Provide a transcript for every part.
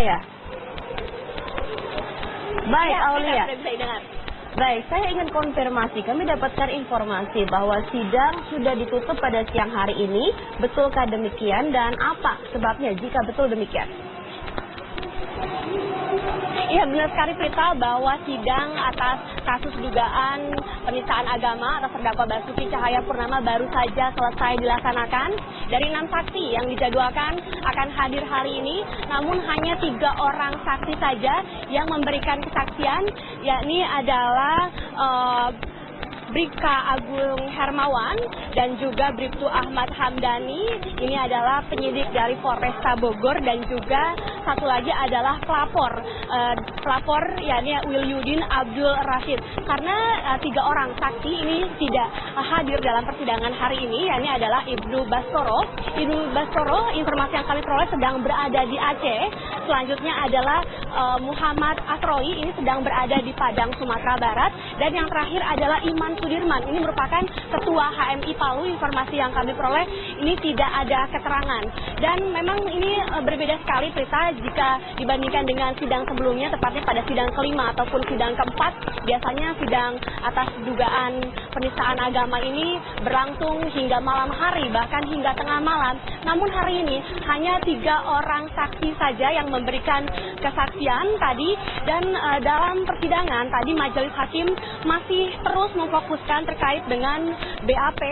Ya. Baik, ya, Aulia. bisa dengar. Baik, saya ingin konfirmasi. Kami dapatkan informasi bahwa sidang sudah ditutup pada siang hari ini. Betulkah demikian dan apa sebabnya jika betul demikian? Iya, benar sekali Prita, bahwa sidang atas kasus dugaan penistaan agama atas terdakwa Basuki Cahayapurnama baru saja selesai dilaksanakan. Dari 6 saksi yang dijadwalkan akan hadir hari ini, namun hanya 3 orang saksi saja yang memberikan kesaksian, yakni adalah Bribka Agung Hermawan dan juga Bribtu Ahmad Hamdani. Ini adalah penyidik dari Polresta Bogor, dan juga satu lagi adalah pelapor yakni Wilyudin Abdul Rashid. Karena 3 orang saksi ini tidak hadir dalam persidangan hari ini, yakni adalah Ibnu Baskoro. Ibnu Baskoro, informasi yang kami peroleh, sedang berada di Aceh. Selanjutnya adalah Muhammad Asroi, ini sedang berada di Padang, Sumatera Barat. Dan yang terakhir adalah Iman Sudirman, ini merupakan ketua HMI Palu. Informasi yang kami peroleh ini tidak ada keterangan. Dan memang ini berbeda sekali Prita jika dibandingkan dengan sidang sebelumnya, tepatnya pada sidang kelima ataupun sidang keempat. Biasanya sidang atas dugaan penistaan agama ini berlangsung hingga malam hari, bahkan hingga tengah malam. Namun hari ini hanya 3 orang saksi saja yang memberikan kesaksian tadi. Dan dalam persidangan tadi majelis hakim masih terus memfokuskan terkait dengan BAP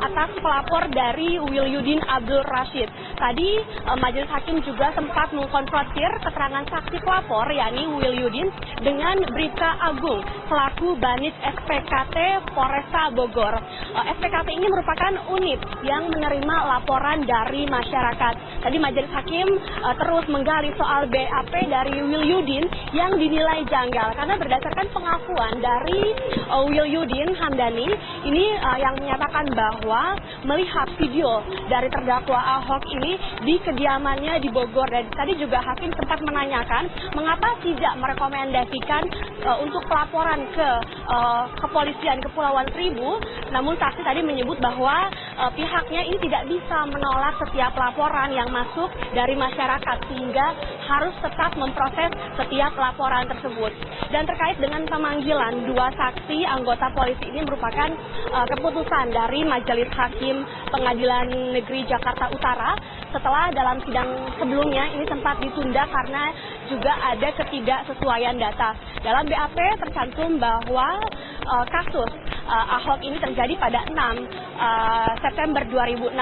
atas pelapor dari Wilyudin Abdul Rashid. Tadi majelis hakim juga sempat mengkonfrontir keterangan saksi pelapor, yakni Wilyudin, dengan Bribka Agung selaku Banit SPKT Polresta Bogor. SPKT ini merupakan unit yang menerima laporan dari masyarakat. Tadi majelis hakim terus menggali soal BAP dari Wilyudin yang dinilai janggal karena berdasarkan pengakuan dari Wilyudin Hamdani ini yang menyatakan bahwa melihat video dari terdakwa Ahok ini di kediamannya di Bogor. Dan tadi juga hakim sempat menanyakan mengapa tidak merekomendasikan untuk pelaporan ke kepolisian Kepulauan Seribu. Namun saksi tadi menyebut bahwa pihaknya ini tidak bisa menolak setiap laporan yang masuk dari masyarakat, sehingga harus tetap memproses setiap laporan tersebut. Dan terkait dengan pemanggilan 2 saksi anggota polisi ini merupakan keputusan dari Majelis Hakim Pengadilan Negeri Jakarta Utara setelah dalam sidang sebelumnya ini sempat ditunda karena juga ada ketidaksesuaian data. Dalam BAP tercantum bahwa kasus Ahok ini terjadi pada 6 September 2016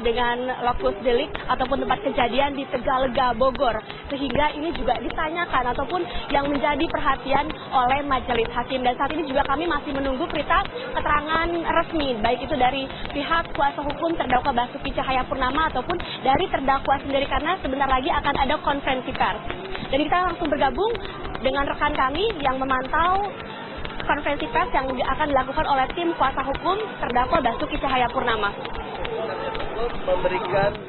dengan lokus delik ataupun tempat kejadian di Tegalega, Bogor. Sehingga ini juga ditanyakan ataupun yang menjadi perhatian oleh majelis hakim. Dan saat ini juga kami masih menunggu Prita keterangan resmi, baik itu dari pihak kuasa hukum terdakwa Basuki Cahayapurnama ataupun dari terdakwa sendiri, karena sebentar lagi akan ada konferensi pers. Dan kita langsung bergabung dengan rekan kami yang memantau konferensi pers yang akan dilakukan oleh tim kuasa hukum terdakwa Basuki Cahayapurnama.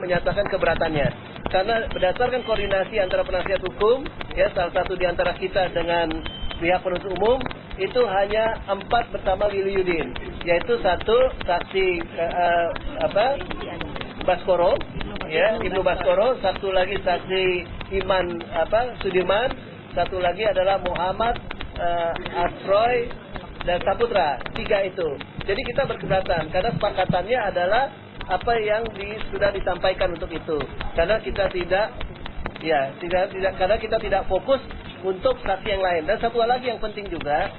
Menyatakan keberatannya karena berdasarkan koordinasi antara penasihat hukum, ya, salah satu di antara kita dengan pihak penuntut umum itu hanya 4 bersama Wilyudin, yaitu 1 saksi Baskoro, ya, Ibnu Baskoro, 1 lagi saksi Iman Sudirman, 1 lagi adalah Muhammad Asroi dan Saputra. 3 itu. Jadi kita berkeberatan karena sepakatannya adalah apa yang sudah disampaikan untuk itu. Karena kita karena kita tidak fokus untuk saksi yang lain. Dan satu lagi yang penting juga,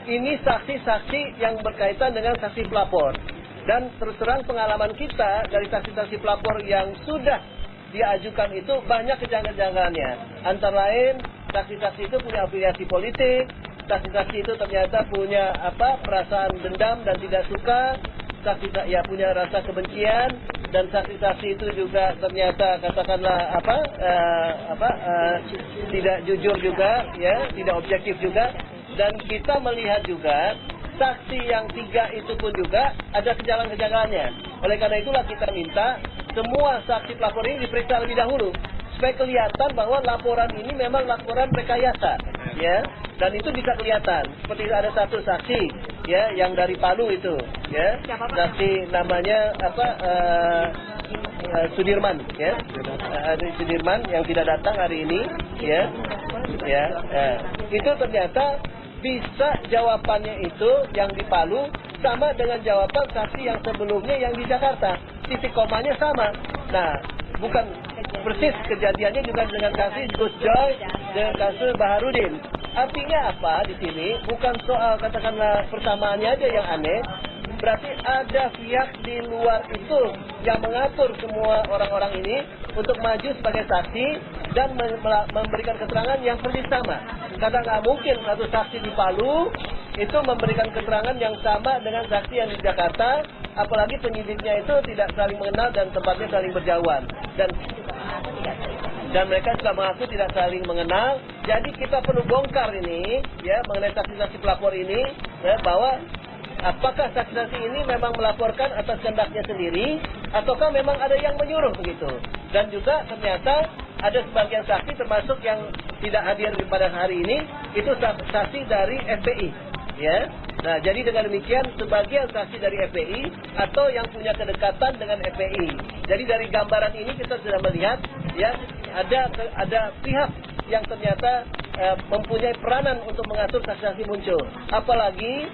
ini saksi-saksi yang berkaitan dengan saksi pelapor. Dan terus terang pengalaman kita dari saksi-saksi pelapor yang sudah diajukan itu banyak kejanggalan-kejanggalannya. Antara lain, saksi-saksi itu punya afiliasi politik, saksi-saksi itu ternyata punya perasaan dendam dan tidak suka, saksi punya rasa kebencian, dan saksi-saksi itu juga ternyata katakanlah tidak jujur juga, ya, tidak objektif juga. Dan kita melihat juga saksi yang 3 itu pun juga ada kejanggalan-kejanggalannya. Oleh karena itulah kita minta semua saksi pelapor ini diperiksa lebih dahulu supaya kelihatan bahwa laporan ini memang laporan rekayasa, ya. Dan itu bisa kelihatan. Seperti ada 1 saksi, ya, yang dari Palu itu, ya. Saksi namanya Sudirman, ya. Sudirman yang tidak datang hari ini. itu ternyata bisa jawabannya itu yang di Palu sama dengan jawaban saksi yang sebelumnya yang di Jakarta, titik komanya sama. Nah, bukan persis kejadiannya juga dengan kasus Gus Joy dengan kasus Baharudin. Artinya apa di sini? Bukan soal katakanlah persamaannya aja yang aneh. Berarti ada pihak di luar itu yang mengatur semua orang-orang ini untuk maju sebagai saksi dan memberikan keterangan yang persis sama. Karena nggak mungkin satu saksi di Palu itu memberikan keterangan yang sama dengan saksi yang di Jakarta, apalagi penyidiknya itu tidak saling mengenal dan tempatnya saling berjauhan. Dan mereka juga mengaku tidak saling mengenal. Jadi kita perlu bongkar ini, ya, mengenai saksi-saksi pelapor ini, ya, bahwa apakah saksi-saksi ini memang melaporkan atas kehendaknya sendiri, ataukah memang ada yang menyuruh begitu. Dan juga ternyata ada sebagian saksi termasuk yang tidak hadir pada hari ini, itu saksi dari FPI. Ya. Nah, jadi dengan demikian sebagian saksi dari FPI atau yang punya kedekatan dengan FPI. Jadi dari gambaran ini kita sudah melihat, ya, ada pihak yang ternyata mempunyai peranan untuk mengatur saksi-saksi muncul. Apalagi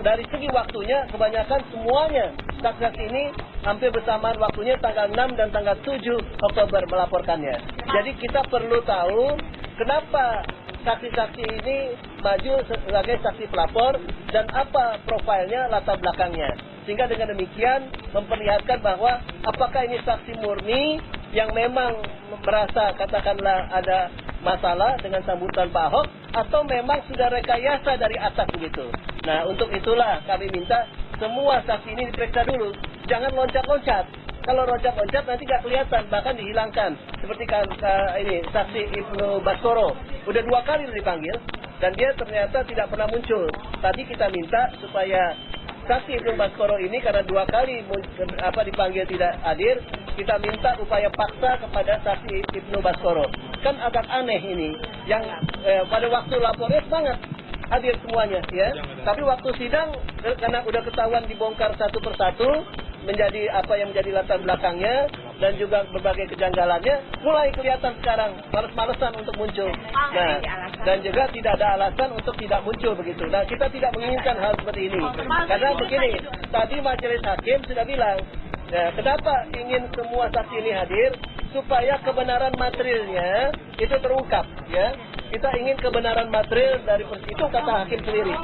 dari segi waktunya, kebanyakan semuanya saksi-saksi ini hampir bersamaan waktunya tanggal 6 dan tanggal 7 Oktober melaporkannya. Jadi kita perlu tahu kenapa saksi-saksi ini maju sebagai saksi pelapor dan apa profilnya, latar belakangnya. Sehingga dengan demikian memperlihatkan bahwa apakah ini saksi murni yang memang merasa katakanlah ada masalah dengan sambutan Pak Ahok, atau memang sudah rekayasa dari atas begitu. Nah, untuk itulah kami minta semua saksi ini diperiksa dulu. Jangan loncat-loncat. Kalau loncat-loncat nanti nggak kelihatan, bahkan dihilangkan. Seperti ini saksi Ibnu Baskoro, udah 2 kali dipanggil dan dia ternyata tidak pernah muncul. Tadi kita minta supaya saksi Ibnu Baskoro ini karena 2 kali dipanggil tidak hadir, kita minta upaya paksa kepada saksi Ibnu Baskoro. Kan agak aneh ini, yang pada waktu lapornya semangat hadir semuanya, ya. Tapi waktu sidang karena udah ketahuan dibongkar satu persatu menjadi apa yang menjadi latar belakangnya dan juga berbagai kejanggalannya, mulai kelihatan sekarang males-malesan untuk muncul. Nah, dan juga tidak ada alasan untuk tidak muncul begitu. Nah, kita tidak menginginkan hal seperti ini. Karena begini, tadi majelis hakim sudah bilang, ya, kenapa ingin semua saksi ini hadir? Supaya kebenaran materialnya itu terungkap, ya. Kita ingin kebenaran material dari itu kata hakim sendiri.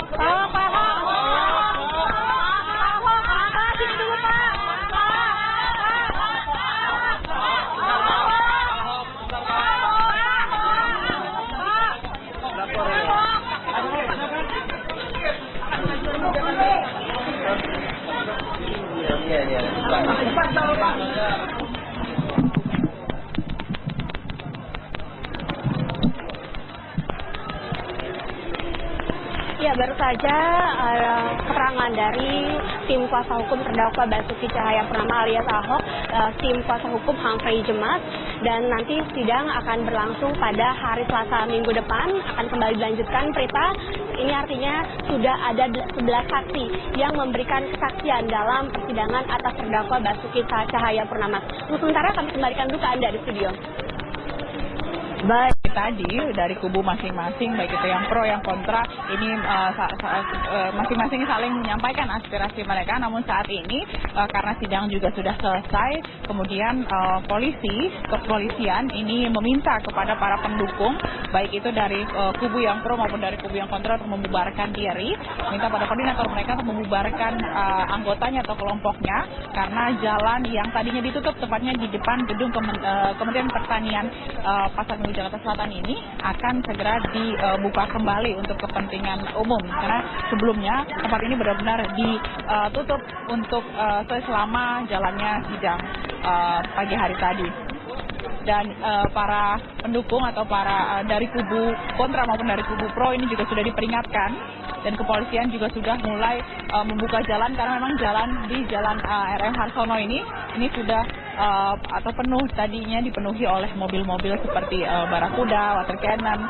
Ya, baru saja keterangan dari tim kuasa hukum terdakwa Basuki Cahayapurnama alias Ahok, tim kuasa hukum Humphrey Jemas, dan nanti sidang akan berlangsung pada hari Selasa minggu depan, akan kembali dilanjutkan. Prita, ini artinya sudah ada 11 saksi yang memberikan kesaksian dalam persidangan atas terdakwa Basuki Cahayapurnama. Sementara kami kembalikan dulu ke Anda di studio. Baik, tadi dari kubu masing-masing, baik itu yang pro yang kontra, ini masing-masing saling menyampaikan aspirasi mereka. Namun saat ini karena sidang juga sudah selesai, kemudian kepolisian ini meminta kepada para pendukung, baik itu dari kubu yang pro maupun dari kubu yang kontra, untuk membubarkan diri, minta pada koordinator mereka untuk membubarkan anggotanya atau kelompoknya, karena jalan yang tadinya ditutup tepatnya di depan gedung Kementerian Pertanian Pasar Minggu Jakarta Selatan ini akan segera dibuka kembali untuk kepentingan umum, karena sebelumnya tempat ini benar-benar ditutup untuk selama jalannya sidang pagi hari tadi. Dan para pendukung atau para dari kubu kontra maupun dari kubu pro ini juga sudah diperingatkan, dan kepolisian juga sudah mulai membuka jalan, karena memang jalan di jalan RM Harsono ini sudah atau penuh, tadinya dipenuhi oleh mobil-mobil seperti Barakuda, Water Cannon.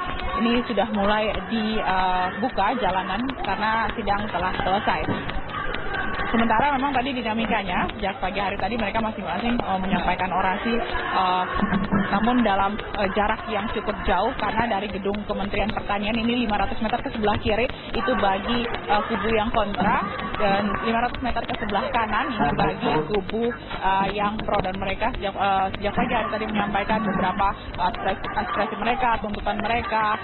Ini sudah mulai dibuka jalanan karena sidang telah selesai. Sementara memang tadi dinamikanya sejak pagi hari tadi mereka masing-masing menyampaikan orasi, namun dalam jarak yang cukup jauh karena dari gedung Kementerian Pertanian ini 500 meter ke sebelah kiri itu bagi kubu yang kontra dan 500 meter ke sebelah kanan ini bagi kubu yang pro, dan mereka sejak pagi hari tadi menyampaikan beberapa aspirasi mereka, tuntutan mereka,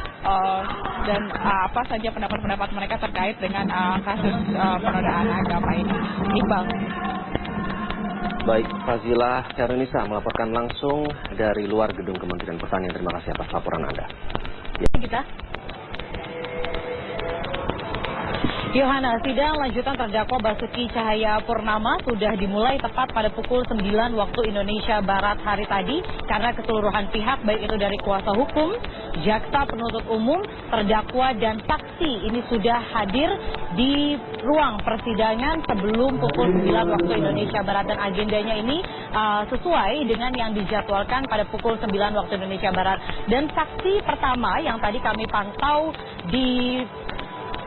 dan apa saja pendapat-pendapat mereka terkait dengan kasus penodaan agama ini. Iqbal. Baik, Fazila Syarunisa melaporkan langsung dari luar gedung Kementerian Pertanian. Terima kasih atas laporan Anda. Kita. Yohana, sidang lanjutan terdakwa Basuki Cahayapurnama sudah dimulai tepat pada pukul 9 waktu Indonesia Barat hari tadi karena keseluruhan pihak baik itu dari kuasa hukum, jaksa penuntut umum, terdakwa dan saksi ini sudah hadir di ruang persidangan sebelum pukul 9 waktu Indonesia Barat, dan agendanya ini sesuai dengan yang dijadwalkan pada pukul 9 waktu Indonesia Barat. Dan saksi pertama yang tadi kami pantau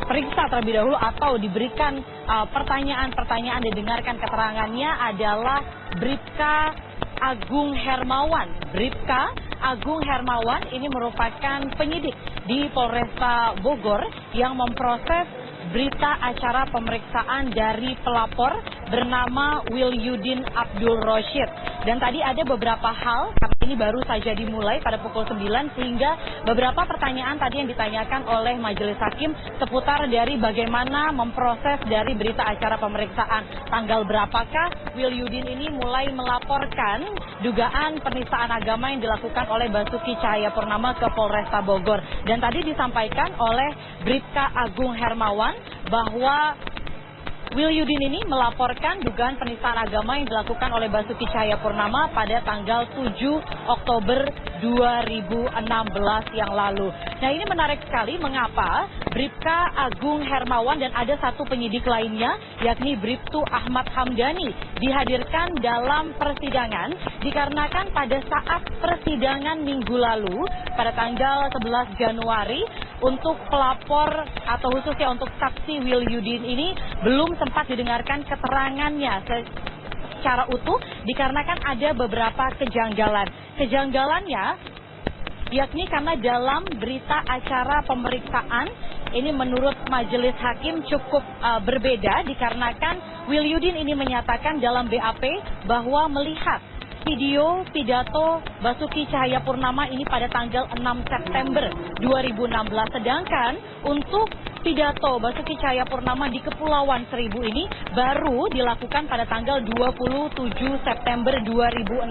periksa terlebih dahulu atau diberikan pertanyaan-pertanyaan, didengarkan keterangannya adalah Bribka Agung Hermawan. Bribka Agung Hermawan ini merupakan penyidik di Polresta Bogor yang memproses berita acara pemeriksaan dari pelapor bernama Wilyudin Abdul Roshid. Dan tadi ada beberapa hal, karena ini baru saja dimulai pada pukul 9, sehingga beberapa pertanyaan tadi yang ditanyakan oleh majelis hakim seputar dari bagaimana memproses dari berita acara pemeriksaan. Tanggal berapakah Wilyudin ini mulai melaporkan dugaan penistaan agama yang dilakukan oleh Basuki Cahayapurnama ke Polresta Bogor. Dan tadi disampaikan oleh Bribka Agung Hermawan bahwa Wilyudin ini melaporkan dugaan penistaan agama yang dilakukan oleh Basuki Cahayapurnama pada tanggal 7 Oktober 2016 yang lalu. Nah, ini menarik sekali mengapa Bribka Agung Hermawan dan ada satu penyidik lainnya yakni Bribtu Ahmad Hamdani dihadirkan dalam persidangan dikarenakan pada saat persidangan minggu lalu pada tanggal 11 Januari untuk pelapor atau khususnya untuk saksi Wilyudin ini belum sempat didengarkan keterangannya secara utuh dikarenakan ada beberapa kejanggalan. Kejanggalannya yakni karena dalam berita acara pemeriksaan ini menurut majelis hakim cukup berbeda dikarenakan Wilyudin ini menyatakan dalam BAP bahwa melihat video pidato Basuki Cahayapurnama ini pada tanggal 6 September 2016. Sedangkan untuk pidato Basuki Cahayapurnama di Kepulauan Seribu ini baru dilakukan pada tanggal 27 September 2016.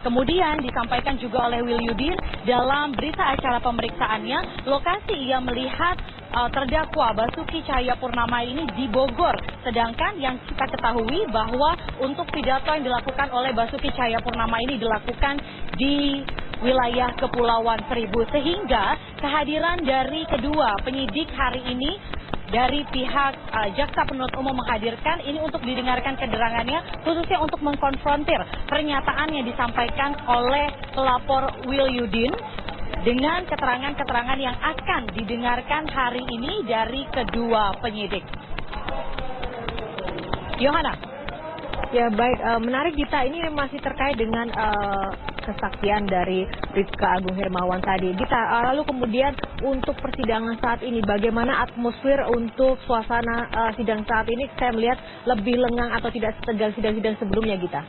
Kemudian disampaikan juga oleh Wilyudin dalam berita acara pemeriksaannya, lokasi ia melihat terdakwa Basuki Cahayapurnama ini di Bogor. Sedangkan yang kita ketahui bahwa untuk pidato yang dilakukan oleh Basuki Cahayapurnama ini dilakukan di wilayah Kepulauan Seribu. Sehingga kehadiran dari kedua penyidik hari ini dari pihak jaksa penuntut umum menghadirkan ini untuk didengarkan keterangannya, khususnya untuk mengkonfrontir pernyataan yang disampaikan oleh pelapor Wilyudin dengan keterangan-keterangan yang akan didengarkan hari ini dari kedua penyidik. Yohana. Ya baik, menarik Dita, ini masih terkait dengan kesaksian dari Bribka Agung Hermawan tadi. Dita, lalu kemudian untuk persidangan saat ini, bagaimana atmosfer untuk suasana sidang saat ini? Saya melihat lebih lengang atau tidak setegang sidang-sidang sebelumnya, Gita.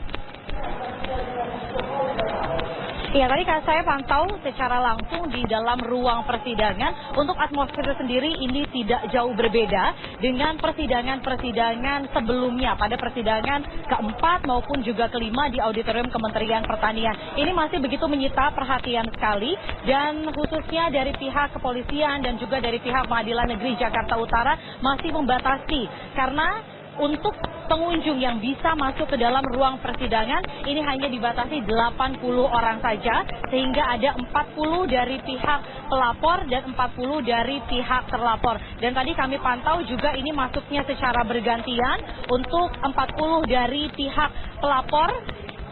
Ya, tadi saya pantau secara langsung di dalam ruang persidangan. Untuk atmosfer sendiri ini tidak jauh berbeda dengan persidangan-persidangan sebelumnya pada persidangan keempat maupun juga kelima di auditorium Kementerian Pertanian. Ini masih begitu menyita perhatian sekali, dan khususnya dari pihak kepolisian dan juga dari pihak Pengadilan Negeri Jakarta Utara masih membatasi karena untuk pengunjung yang bisa masuk ke dalam ruang persidangan ini hanya dibatasi 80 orang saja, sehingga ada 40 dari pihak pelapor dan 40 dari pihak terlapor. Dan tadi kami pantau juga ini masuknya secara bergantian. Untuk 40 dari pihak pelapor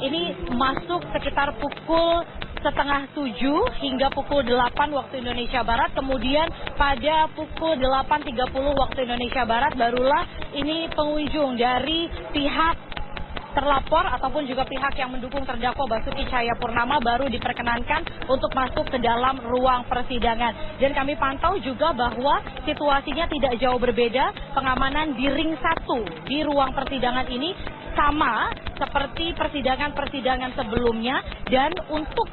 ini masuk sekitar pukul 6:30 hingga pukul 8 waktu Indonesia Barat. Kemudian pada pukul 8:30 waktu Indonesia Barat barulah ini pengunjung dari pihak terlapor ataupun juga pihak yang mendukung terdakwa Basuki Cahayapurnama baru diperkenankan untuk masuk ke dalam ruang persidangan. Dan kami pantau juga bahwa situasinya tidak jauh berbeda. Pengamanan di ring 1 di ruang persidangan ini sama seperti persidangan-persidangan sebelumnya. Dan untuk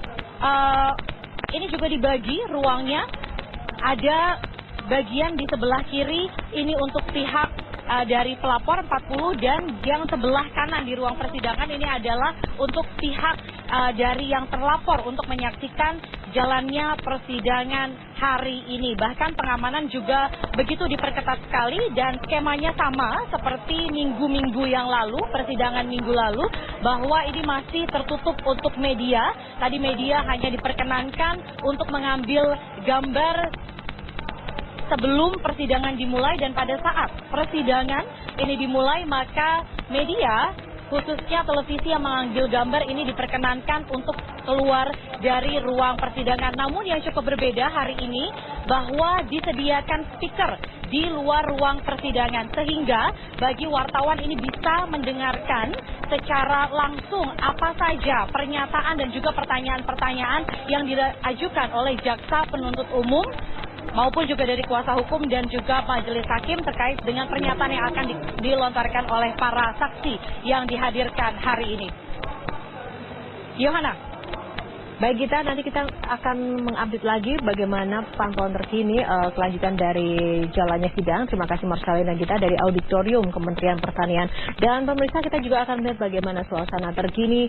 ini juga dibagi ruangnya, ada bagian di sebelah kiri ini untuk pihak dari pelapor 40, dan yang sebelah kanan di ruang persidangan ini adalah untuk pihak dari yang terlapor untuk menyaksikan jalannya persidangan hari ini. Bahkan pengamanan juga begitu diperketat sekali dan skemanya sama seperti minggu-minggu yang lalu, persidangan minggu lalu, bahwa ini masih tertutup untuk media. Tadi media hanya diperkenankan untuk mengambil gambar sebelum persidangan dimulai, dan pada saat persidangan ini dimulai maka media, khususnya televisi yang mengambil gambar ini diperkenankan untuk keluar dari ruang persidangan. Namun yang cukup berbeda hari ini bahwa disediakan speaker di luar ruang persidangan sehingga bagi wartawan ini bisa mendengarkan secara langsung apa saja pernyataan dan juga pertanyaan-pertanyaan yang diajukan oleh jaksa penuntut umum maupun juga dari kuasa hukum dan juga majelis hakim terkait dengan pernyataan yang akan dilontarkan oleh para saksi yang dihadirkan hari ini. Yohana. Baik Gita, nanti kita akan mengupdate lagi bagaimana pantauan terkini kelanjutan dari jalannya sidang. Terima kasih Marcelina Gita dari Auditorium Kementerian Pertanian. Dan pemirsa, kita juga akan melihat bagaimana suasana terkini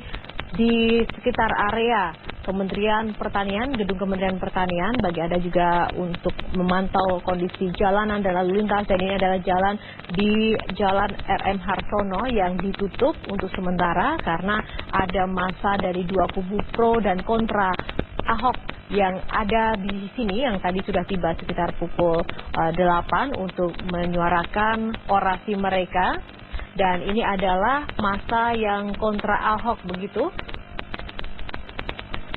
di sekitar area Kementerian Pertanian, gedung Kementerian Pertanian, bagi Anda juga untuk memantau kondisi jalanan dan lalu lintas. Dan ini adalah jalan di Jalan RM Hartono yang ditutup untuk sementara karena ada massa dari dua kubu pro dan kontra Ahok yang ada di sini, yang tadi sudah tiba sekitar pukul 8 untuk menyuarakan orasi mereka. Dan ini adalah massa yang kontra Ahok begitu.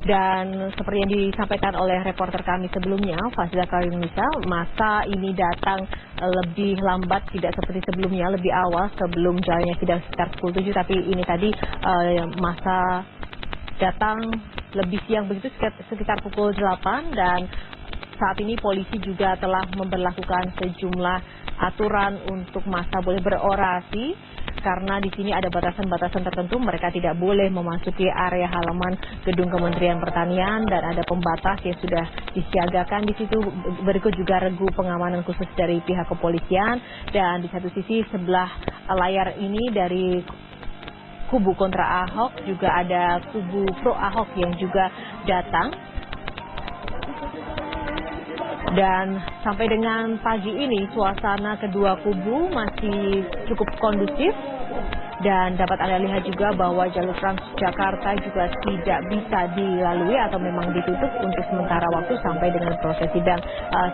Dan seperti yang disampaikan oleh reporter kami sebelumnya, Fazila Karimisa, masa ini datang lebih lambat, tidak seperti sebelumnya, lebih awal sebelum jalannya sidang sekitar pukul 7. Tapi ini tadi masa datang lebih siang begitu, sekitar pukul 8. Dan saat ini polisi juga telah memberlakukan sejumlah aturan untuk masa boleh berorasi. Karena di sini ada batasan-batasan tertentu, mereka tidak boleh memasuki area halaman gedung Kementerian Pertanian dan ada pembatas yang sudah disiagakan di situ. Berikut juga regu pengamanan khusus dari pihak kepolisian, dan di satu sisi sebelah layar ini dari kubu kontra Ahok juga ada kubu pro Ahok yang juga datang. Dan sampai dengan pagi ini suasana kedua kubu masih cukup kondusif. Dan dapat Anda lihat juga bahwa jalur Transjakarta juga tidak bisa dilalui atau memang ditutup untuk sementara waktu sampai dengan proses sidang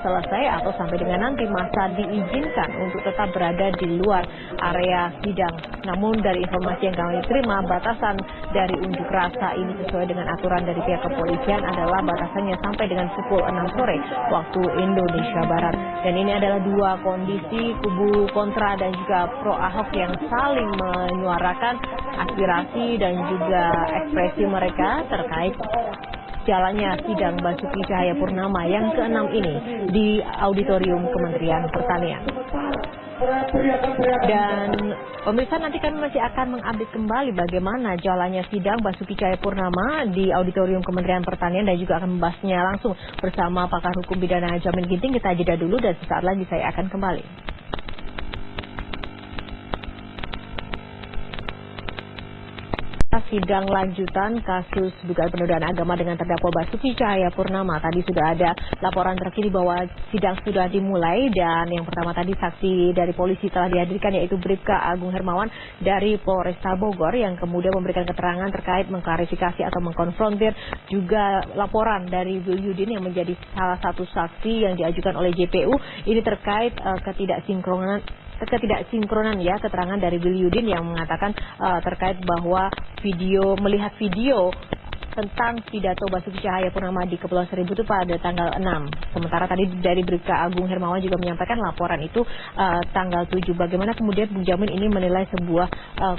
selesai atau sampai dengan nanti masa diizinkan untuk tetap berada di luar area sidang. Namun dari informasi yang kami terima, batasan dari unjuk rasa ini sesuai dengan aturan dari pihak kepolisian adalah batasannya sampai dengan pukul 6 sore waktu Indonesia Barat. Dan ini adalah dua kondisi kubu kontra dan juga pro Ahok yang saling menyuarakan aspirasi dan juga ekspresi mereka terkait jalannya sidang Basuki Cahayapurnama yang ke-6 ini di Auditorium Kementerian Pertanian. Dan pemirsa, nanti kami masih akan mengupdate kembali bagaimana jalannya sidang Basuki Cahayapurnama di Auditorium Kementerian Pertanian dan juga akan membahasnya langsung bersama pakar hukum pidana Jamin Ginting. Kita jeda dulu dan sesaat lagi saya akan kembali. Sidang lanjutan kasus dugaan penodaan agama dengan terdakwa Basuki Cahayapurnama. Tadi sudah ada laporan terkini bahwa sidang sudah dimulai, dan yang pertama tadi saksi dari polisi telah dihadirkan yaitu Bribka Agung Hermawan dari Polresta Bogor yang kemudian memberikan keterangan terkait mengklarifikasi atau mengkonfrontir juga laporan dari Wilyudin yang menjadi salah satu saksi yang diajukan oleh JPU. Ini terkait ketidaksinkronan ketidaksinkronan ya keterangan dari Biliudin yang mengatakan terkait bahwa melihat video tentang pidato Basuki Cahayapurnama di Kepulauan Seribu itu pada tanggal 6. Sementara tadi dari Bribka Agung Hermawan juga menyampaikan laporan itu tanggal 7. Bagaimana kemudian Bung Jamin ini menilai sebuah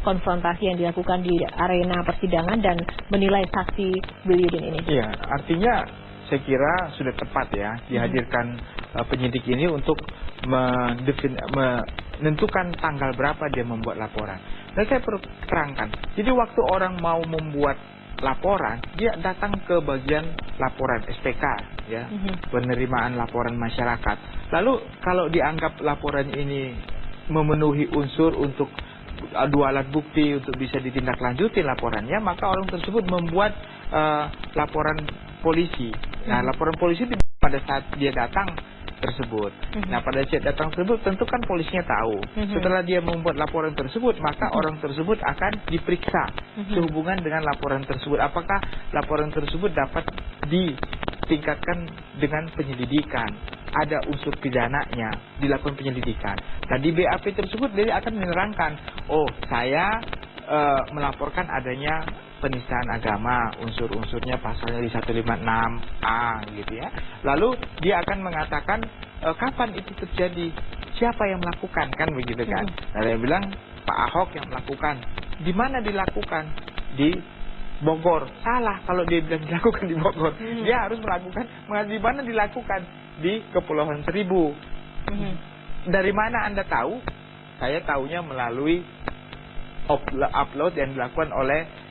konfrontasi yang dilakukan di arena persidangan dan menilai saksi Biliudin ini? Iya, artinya saya kira sudah tepat ya dihadirkan penyidik ini untuk menentukan tanggal berapa dia membuat laporan. Dan saya perlu terangkan, jadi waktu orang mau membuat laporan, dia datang ke bagian laporan SPK ya, penerimaan laporan masyarakat. Lalu kalau dianggap laporan ini memenuhi unsur untuk dua alat bukti untuk bisa ditindaklanjuti laporannya, maka orang tersebut membuat laporan polisi. Nah, laporan polisi pada saat dia datang tersebut. Nah, pada saat datang tersebut tentu kan polisinya tahu. Setelah dia membuat laporan tersebut, maka orang tersebut akan diperiksa sehubungan dengan laporan tersebut. Apakah laporan tersebut dapat ditingkatkan dengan penyelidikan? Ada unsur pidananya, dilakukan penyelidikan. Nah, di BAP tersebut dia akan menerangkan, oh saya melaporkan adanya penistaan agama, unsur-unsurnya pasalnya di 156A gitu ya. Lalu dia akan mengatakan kapan itu terjadi, siapa yang melakukan, kan begitu kan. Nah, dia bilang Pak Ahok yang melakukan. Di mana dilakukan? Di Bogor. Salah kalau dia bilang dilakukan di Bogor. Dia harus melakukan di mana dilakukan? Di Kepulauan Seribu. Dari mana Anda tahu? Saya tahunya melalui upload yang dilakukan oleh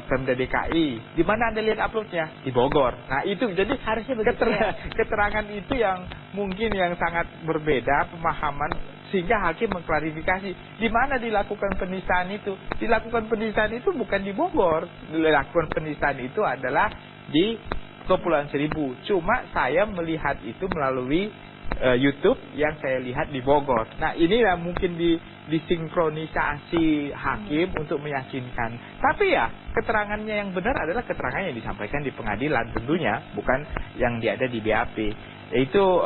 Pemda DKI. Di mana Anda lihat uploadnya? Di Bogor. Nah, itu jadi harusnya keterangan itu yang mungkin yang sangat berbeda pemahaman, sehingga hakim mengklarifikasi di mana dilakukan penistaan itu. Dilakukan penistaan itu bukan di Bogor. Dilakukan penistaan itu adalah di Kepulauan Seribu. Cuma saya melihat itu melalui YouTube yang saya lihat di Bogor. Nah, inilah mungkin disinkronisasi hakim untuk meyakinkan. Tapi ya, keterangannya yang benar adalah keterangan yang disampaikan di pengadilan tentunya, bukan yang ada di BAP. Itu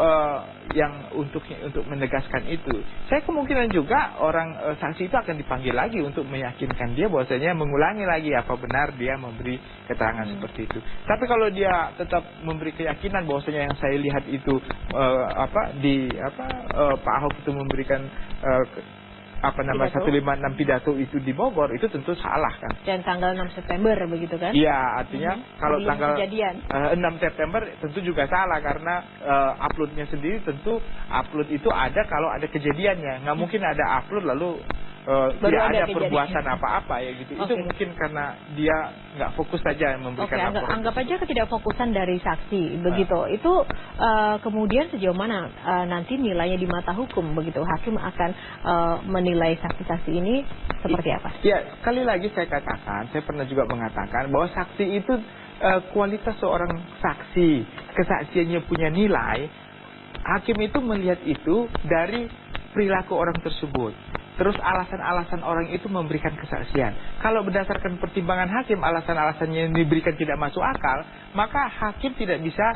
yang untuk menegaskan itu. Saya kemungkinan juga orang saksi itu akan dipanggil lagi untuk meyakinkan dia bahwasanya mengulangi lagi apa benar dia memberi keterangan seperti itu. Tapi kalau dia tetap memberi keyakinan bahwasanya yang saya lihat itu Pak Ahok itu memberikan 156 pidato itu di Bogor, itu tentu salah kan. Dan tanggal 6 September begitu kan? Iya, artinya kalau tanggal kejadian. 6 September tentu juga salah karena uploadnya sendiri tentu upload itu ada kalau ada kejadiannya. Nggak mungkin ada upload lalu tidak ada perbuatan apa-apa ya gitu. Itu mungkin karena dia nggak fokus saja memberikan laporan. Anggap aja ketidakfokusan dari saksi begitu. Itu kemudian sejauh mana nanti nilainya di mata hukum begitu? Hakim akan menilai saksi-saksi ini seperti apa? Ya, sekali lagi saya katakan, saya pernah juga mengatakan bahwa saksi itu kualitas seorang saksi, kesaksiannya punya nilai. Hakim itu melihat itu dari perilaku orang tersebut. Terus alasan-alasan orang itu memberikan kesaksian. Kalau berdasarkan pertimbangan hakim, alasan-alasannya yang diberikan tidak masuk akal, maka hakim tidak bisa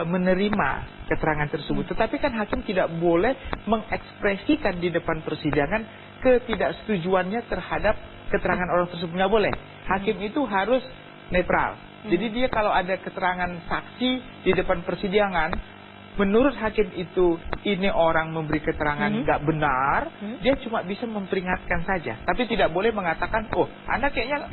menerima keterangan tersebut. Tetapi kan hakim tidak boleh mengekspresikan di depan persidangan ketidaksetujuannya terhadap keterangan orang tersebut. Nggak boleh. Hakim itu harus netral. Jadi dia kalau ada keterangan saksi di depan persidangan, menurut hakim itu ini orang memberi keterangan nggak benar, dia cuma bisa memperingatkan saja, tapi tidak boleh mengatakan, oh Anda kayaknya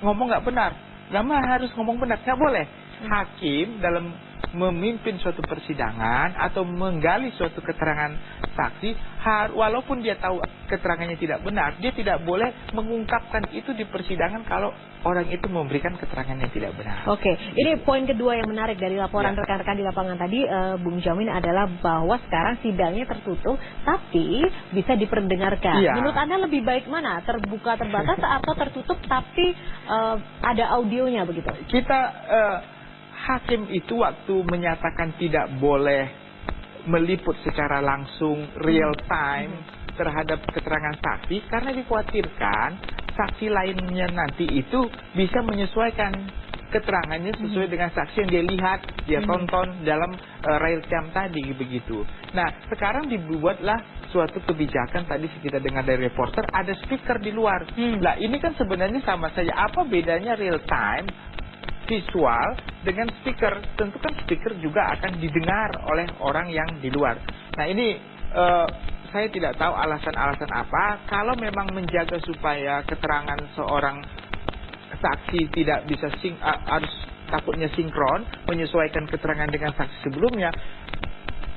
ngomong nggak benar, nggak harus ngomong benar, nggak boleh. Hakim dalam memimpin suatu persidangan atau menggali suatu keterangan saksi, walaupun dia tahu keterangannya tidak benar, dia tidak boleh mengungkapkan itu di persidangan kalau orang itu memberikan keterangan yang tidak benar. Oke, ini poin kedua yang menarik dari laporan rekan-rekan di lapangan tadi, Bung Jamin, adalah bahwa sekarang sidangnya tertutup, tapi bisa diperdengarkan. Menurut Anda lebih baik mana? Terbuka terbatas atau tertutup tapi ada audionya begitu? Hakim itu waktu menyatakan tidak boleh meliput secara langsung real time terhadap keterangan saksi karena dikhawatirkan saksi lainnya nanti itu bisa menyesuaikan keterangannya sesuai dengan saksi yang dia lihat, dia tonton dalam real time tadi begitu. Nah, sekarang dibuatlah suatu kebijakan tadi kita dengar dari reporter, ada speaker di luar. Lah ini kan sebenarnya sama saja. Apa bedanya real time visual dengan speaker? Tentu kan speaker juga akan didengar oleh orang yang di luar. Nah ini saya tidak tahu alasan-alasan apa. Kalau memang menjaga supaya keterangan seorang saksi tidak bisa harus takutnya sinkron, menyesuaikan keterangan dengan saksi sebelumnya.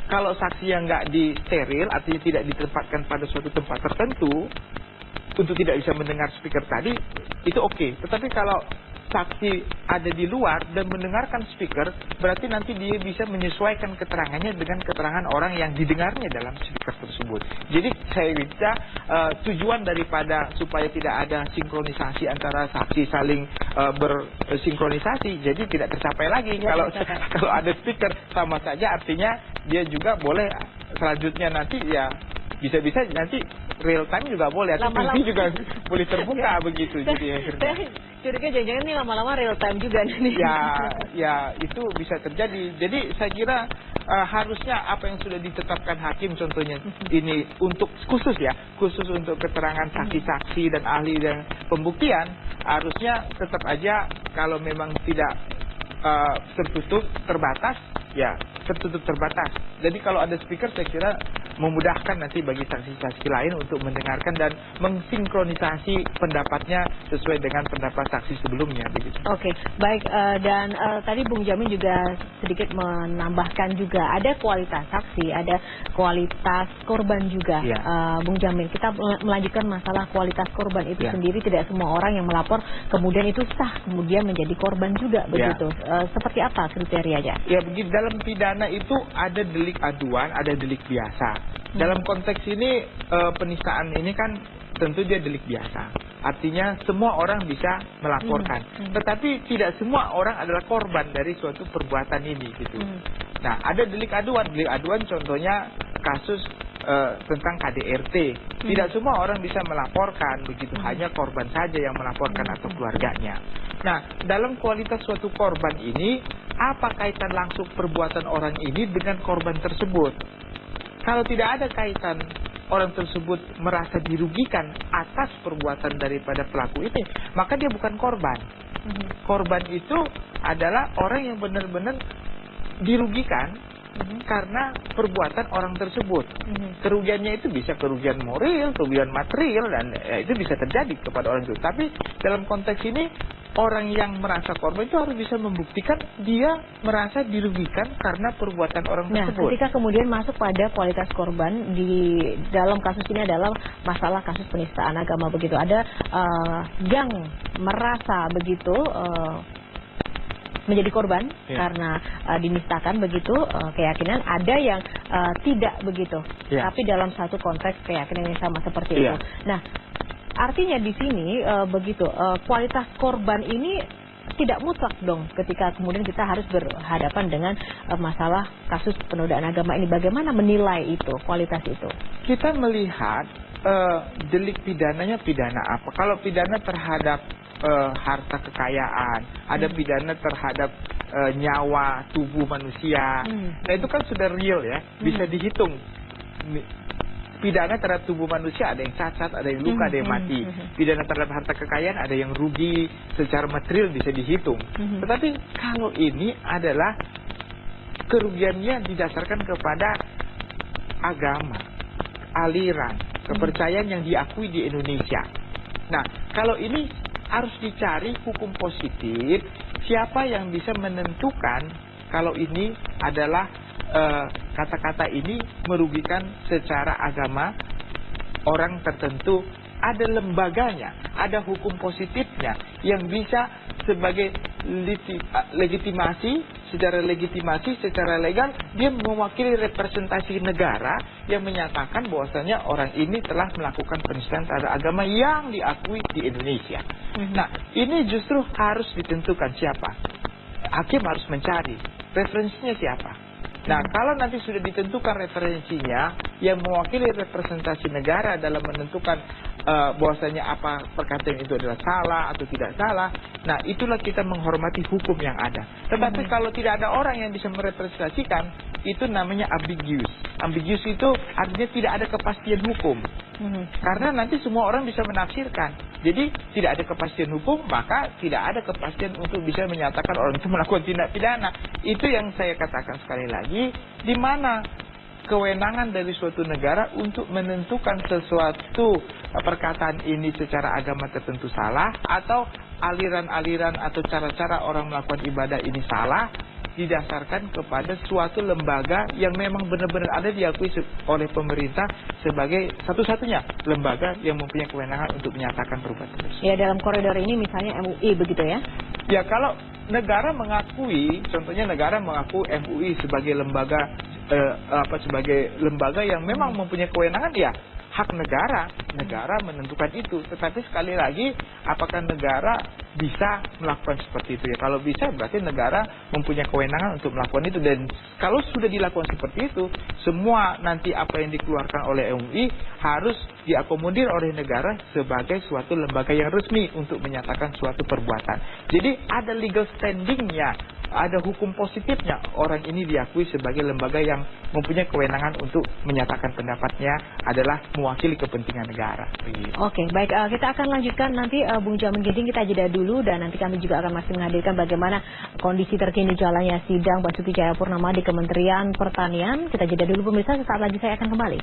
Kalau saksi yang nggak disteril, artinya tidak ditempatkan pada suatu tempat tertentu untuk tidak bisa mendengar speaker tadi, itu oke. Tetapi kalau saksi ada di luar dan mendengarkan speaker, berarti nanti dia bisa menyesuaikan keterangannya dengan keterangan orang yang didengarnya dalam speaker tersebut. Jadi saya bisa tujuan daripada supaya tidak ada sinkronisasi antara saksi saling bersinkronisasi, jadi tidak tercapai lagi. Kalau ada speaker, sama saja artinya dia juga boleh selanjutnya nanti ya bisa-bisa nanti real time juga boleh, atau TV juga boleh terbuka begitu. Jadi saya curiga jangan-jangan ini lama-lama real time juga nih. Ya itu bisa terjadi. Jadi saya kira harusnya apa yang sudah ditetapkan hakim, contohnya ini untuk khusus untuk keterangan saksi-saksi dan ahli dan pembuktian, harusnya tetap aja kalau memang tidak tertutup terbatas, ya tertutup terbatas. Jadi kalau ada speaker, saya kira memudahkan nanti bagi saksi-saksi lain untuk mendengarkan dan mensinkronisasi pendapatnya sesuai dengan pendapat saksi sebelumnya begitu. Oke, baik, dan tadi Bung Jamin juga sedikit menambahkan juga ada kualitas saksi, ada kualitas korban juga. Bung Jamin, kita melanjutkan masalah kualitas korban itu sendiri. Tidak semua orang yang melapor kemudian itu sah kemudian menjadi korban juga begitu. Seperti apa kriterianya? Ya begini, dalam pidana itu ada delik aduan, ada delik biasa. Dalam konteks ini penistaan ini kan tentu dia delik biasa. Artinya semua orang bisa melaporkan. Tetapi tidak semua orang adalah korban dari suatu perbuatan ini gitu. Nah, ada delik aduan. Delik aduan contohnya kasus tentang KDRT. Tidak semua orang bisa melaporkan begitu, hanya korban saja yang melaporkan atau keluarganya. Nah, dalam kualitas suatu korban ini, apa kaitan langsung perbuatan orang ini dengan korban tersebut? Kalau tidak ada kaitan, orang tersebut merasa dirugikan atas perbuatan daripada pelaku ini, maka dia bukan korban. Korban itu adalah orang yang benar-benar dirugikan karena perbuatan orang tersebut. Kerugiannya itu bisa kerugian moral, kerugian material, dan itu bisa terjadi kepada orang itu. Tapi dalam konteks ini, orang yang merasa korban itu harus bisa membuktikan dia merasa dirugikan karena perbuatan orang tersebut. Ketika kemudian masuk pada kualitas korban di dalam kasus ini adalah masalah kasus penistaan agama begitu. Ada yang merasa begitu menjadi korban karena dinistakan begitu keyakinan, ada yang tidak begitu, tapi dalam satu konteks keyakinan yang sama seperti itu. Nah, artinya di sini begitu kualitas korban ini tidak mutlak dong ketika kemudian kita harus berhadapan dengan masalah kasus penodaan agama ini. Bagaimana menilai itu, kualitas itu? Kita melihat delik pidananya pidana apa. Kalau pidana terhadap harta kekayaan, ada pidana terhadap nyawa tubuh manusia. Nah itu kan sudah real ya, bisa dihitung. Pidana terhadap tubuh manusia ada yang cacat, ada yang luka, ada yang mati. Pidana terhadap harta kekayaan ada yang rugi secara material, bisa dihitung. Tetapi kalau ini adalah kerugiannya didasarkan kepada agama, aliran, kepercayaan yang diakui di Indonesia. Nah, kalau ini harus dicari hukum positif, siapa yang bisa menentukan kalau ini adalah kata-kata ini merugikan secara agama orang tertentu. Ada lembaganya, ada hukum positifnya yang bisa sebagai legitimasi, secara legal dia mewakili representasi negara yang menyatakan bahwasanya orang ini telah melakukan penistaan terhadap agama yang diakui di Indonesia. Nah, ini justru harus ditentukan siapa. Hakim harus mencari referensinya siapa. Nah, kalau nanti sudah ditentukan referensinya yang mewakili representasi negara dalam menentukan bahwasanya apa perkataan itu adalah salah atau tidak salah, nah itulah kita menghormati hukum yang ada. Tetapi kalau tidak ada orang yang bisa merepresentasikan, itu namanya ambiguous. Ambiguous itu artinya tidak ada kepastian hukum. Karena nanti semua orang bisa menafsirkan. Jadi tidak ada kepastian hukum, maka tidak ada kepastian untuk bisa menyatakan orang itu melakukan tindak pidana. Itu yang saya katakan sekali lagi, di mana kewenangan dari suatu negara untuk menentukan sesuatu perkataan ini secara agama tertentu salah, atau aliran-aliran atau cara-cara orang melakukan ibadah ini salah, didasarkan kepada suatu lembaga yang memang benar-benar ada diakui oleh pemerintah sebagai satu-satunya lembaga yang mempunyai kewenangan untuk menyatakan perbuatan tersebut. Ya, dalam koridor ini misalnya MUI begitu ya? Ya, kalau negara mengakui, contohnya negara mengaku MUI sebagai lembaga sebagai lembaga yang memang mempunyai kewenangan, ya hak negara menentukan itu. Tetapi sekali lagi, apakah negara bisa melakukan seperti itu? Ya, kalau bisa berarti negara mempunyai kewenangan untuk melakukan itu. Dan kalau sudah dilakukan seperti itu, semua nanti apa yang dikeluarkan oleh MUI harus diakomodir oleh negara sebagai suatu lembaga yang resmi untuk menyatakan suatu perbuatan. Jadi ada legal standingnya, ada hukum positifnya orang ini diakui sebagai lembaga yang mempunyai kewenangan untuk menyatakan pendapatnya adalah mewakili kepentingan negara. Oke, baik, kita akan lanjutkan nanti Bung Jamin Ginting, kita jeda dulu dan nanti kami juga akan masih menghadirkan bagaimana kondisi terkini jalannya sidang Basuki Cahayapurnama di Kementerian Pertanian. Kita jeda dulu pemirsa, sesaat lagi saya akan kembali.